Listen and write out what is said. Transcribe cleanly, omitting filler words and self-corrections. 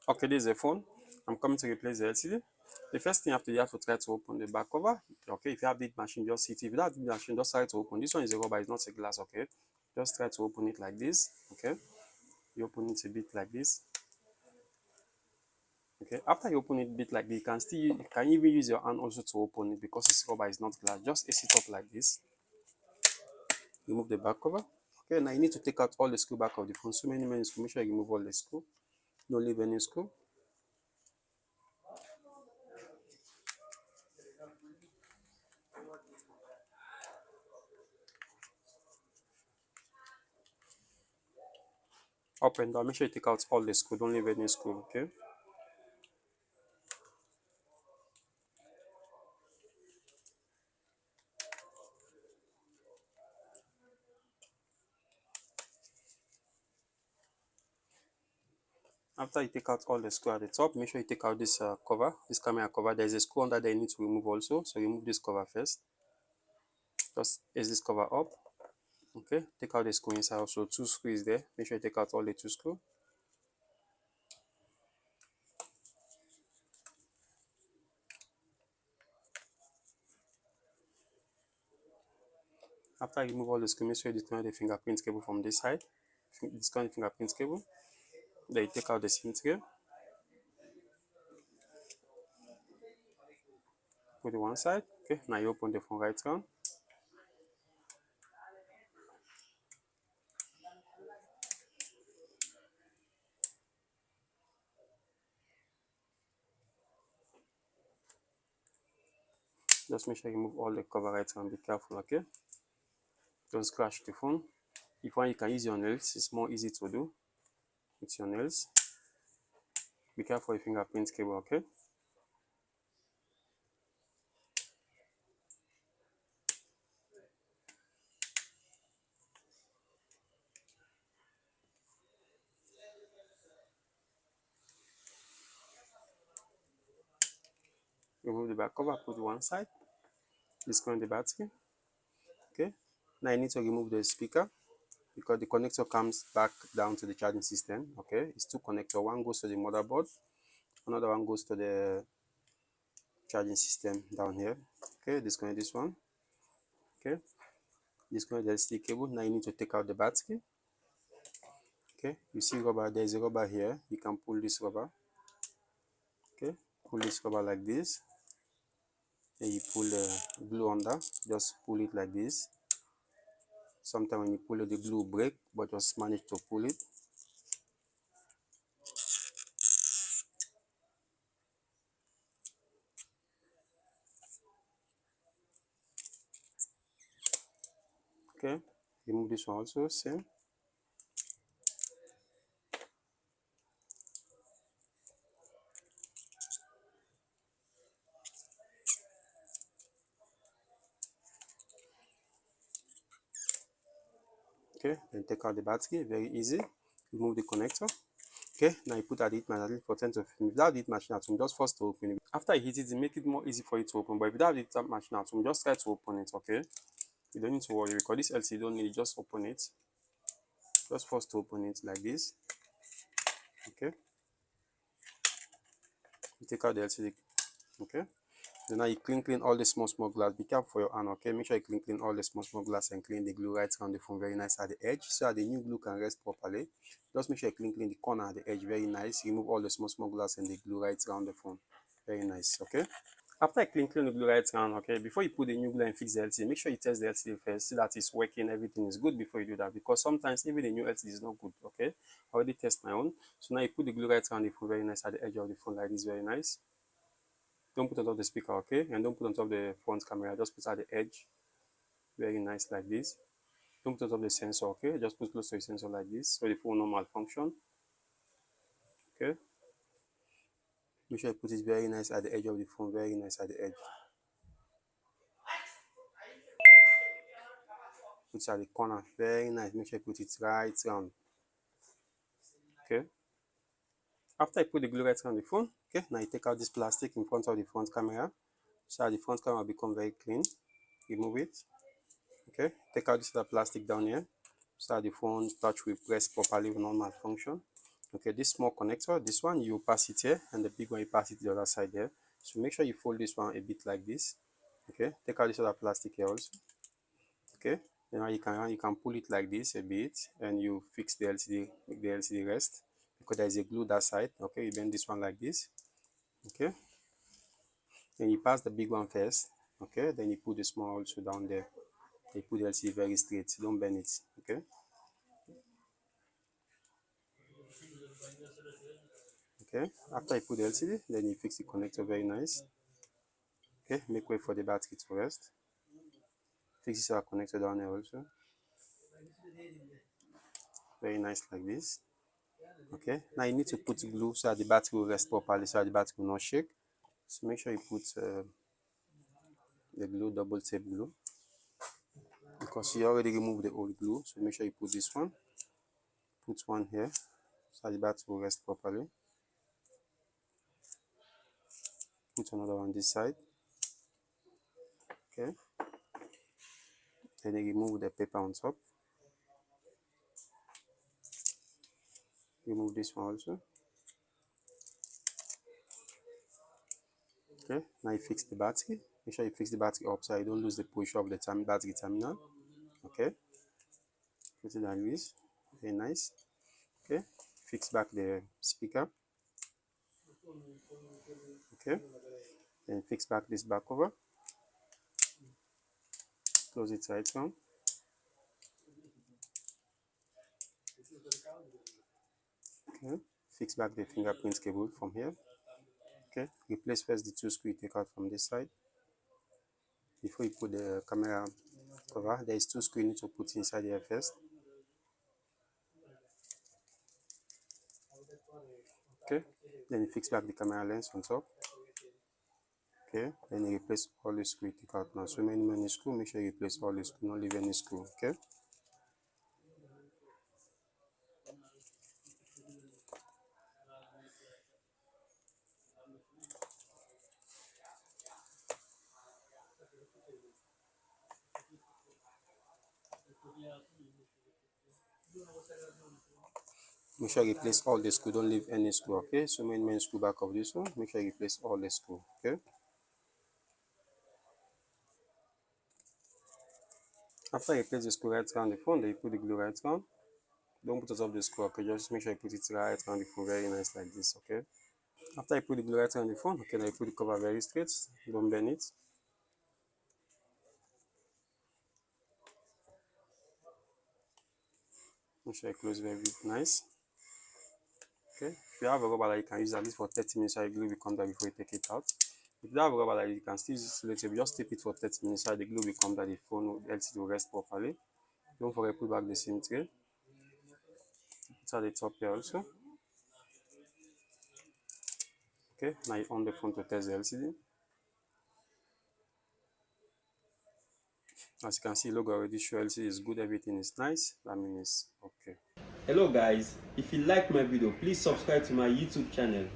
Okay, this is a phone. I'm coming to replace the LCD. The first thing you have to try to open the back cover. Okay, if you have the machine, just hit it. If you don't have the machine, just try to open. This one is a rubber, it's not a glass. Okay, just try to open it like this. Okay, you open it a bit like this. Okay, after you open it a bit like this, you can even use your hand also to open it because it's rubber, it's not glass. Just ace it up like this. Remove the back cover. Okay, now you need to take out all the screw back of the phone. So many screw. Make sure you remove all the screw. Don't leave any screw. Up and down. Make sure you take out all the screw. Don't leave any screw. Okay. After you take out all the screw at the top, make sure you take out this cover, this camera cover. There's a screw under there you need to remove also. So remove this cover first. Just raise this cover up. Okay. Take out the screw inside also. Two screws there. Make sure you take out all the two screws. After you remove all the screws, make sure you disconnect the fingerprint cable from this side. Disconnect the fingerprint cable. Then you take out the SIM tray. Put it one side. Okay. Now you open the phone right round. Just make sure you remove all the cover right round. Be careful, okay? Don't scratch the phone. If you want, you can use your nails. It's more easy to do with your nails. Be careful with fingerprint cable, okay? Remove the back cover, put it one side. Disconnect the battery. Okay. Now I need to remove the speaker because the connector comes back down to the charging system. Okay. It's two connectors. One goes to the motherboard, another one goes to the charging system down here. Okay. Disconnect this one. Okay. Disconnect the LCD cable. Now you need to take out the battery. Okay. You see rubber. There's a rubber here. You can pull this rubber. Okay. Pull this rubber like this. Then you pull the glue under. Just pull it like this. Sometimes when you pull it, the glue break, but just manage to pull it. Okay. Remove this one also. Same. Okay, then take out the battery, very easy. Remove the connector. Okay, now you put at the heat machine for 10 to 15 minutes. Without the heat machine at home, just force to open it. After you heat it, make it more easy for you to open. But if you don't have the heat machine at home, just try to open it, okay? You don't need to worry because this LCD don't need it, just open it. Just force to open it like this. Okay. You take out the LCD. Okay. Then now you clean all the small glass. Be careful for your hand, okay? Make sure you clean all the small glass and clean the glue right around the phone very nice at the edge so that the new glue can rest properly. Just make sure you clean the corner at the edge very nice. Remove all the small glass and the glue right around the phone. Very nice, okay? After you clean the glue right around, okay, before you put the new glue and fix the LCD, make sure you test the LCD first, see that it's working, everything is good before you do that. Because sometimes even the new LCD is not good, okay? I already test my own. So now you put the glue right around the phone very nice at the edge of the phone like this, very nice. Don't put on top of the speaker, okay? And don't put on top of the front camera. Just put at the edge. Very nice like this. Don't put on top of the sensor, okay? Just put close to the sensor like this so the phone will malfunction. Okay? Make sure you put it very nice at the edge of the phone. Very nice at the edge. Put it at the corner. Very nice. Make sure you put it right around. Okay? After you put the glue right around the phone, okay? Now you take out this plastic in front of the front camera. So that the front camera will become very clean. Remove it. Okay? Take out this other plastic down here so that the phone touch will press properly will not malfunction. Okay, this small connector, this one you pass it here, and the big one you pass it the other side there. So make sure you fold this one a bit like this. Okay, take out this other plastic here also. Okay, now you can pull it like this a bit, and you fix the LCD, make the LCD rest, because there is a glue that side. Okay, you bend this one like this. Okay, then you pass the big one first. Okay, then you put the small also down there. You put the LCD very straight, don't bend it. Okay, okay, after you put the LCD, then you fix the connector very nice. Okay, make way for the battery to rest. Fix this connector down here also, very nice like this. Okay, now you need to put glue so that the battery will rest properly, so that the battery will not shake. So make sure you put the glue, double tape glue, because you already removed the old glue. So make sure you put this one, put one here so that the battery will rest properly. Put another one this side. Okay, then you remove the paper on top. Remove this one also. Okay, now you fix the battery. Make sure you fix the battery up so you don't lose the position of the battery terminal. Okay, put it like this, very nice. Okay, fix back the speaker. Okay, then fix back this back cover. Close it right down. Okay, fix back the fingerprint cable from here. Okay, replace first the two screws you take out from this side. Before you put the camera cover, there is two screws you need to put inside here first. Okay, then you fix back the camera lens on top. Okay, then you replace all the screws you take out now. So many screws, make sure you replace all the screws, not leave any screw. Okay, make sure you replace all the screws, don't leave any screw. Okay, so main screw back of this one, make sure you replace all the screws. Okay, after you place the screw right around the phone, then you put the glue right around. Don't put it up the screw. Okay, just make sure you put it right around the phone, very nice like this. Okay, after you put the glue right around the phone, okay, now you put the cover very straight, don't bend it. Make sure you close very nice. Okay, if you have a rubber that you can use at least for 30 minutes, so the glue will come down before you take it out. If you have a rubber that you can still use later, just tape it for 30 minutes, so the glue will come down, the phone LCD will rest properly. Don't forget put back the SIM tray. Put at the top here also. Okay, now you on the phone to test the LCD. As you can see, logo already show LCD is good, everything is nice. That means it's okay. Hello guys, if you like my video, please subscribe to my YouTube channel.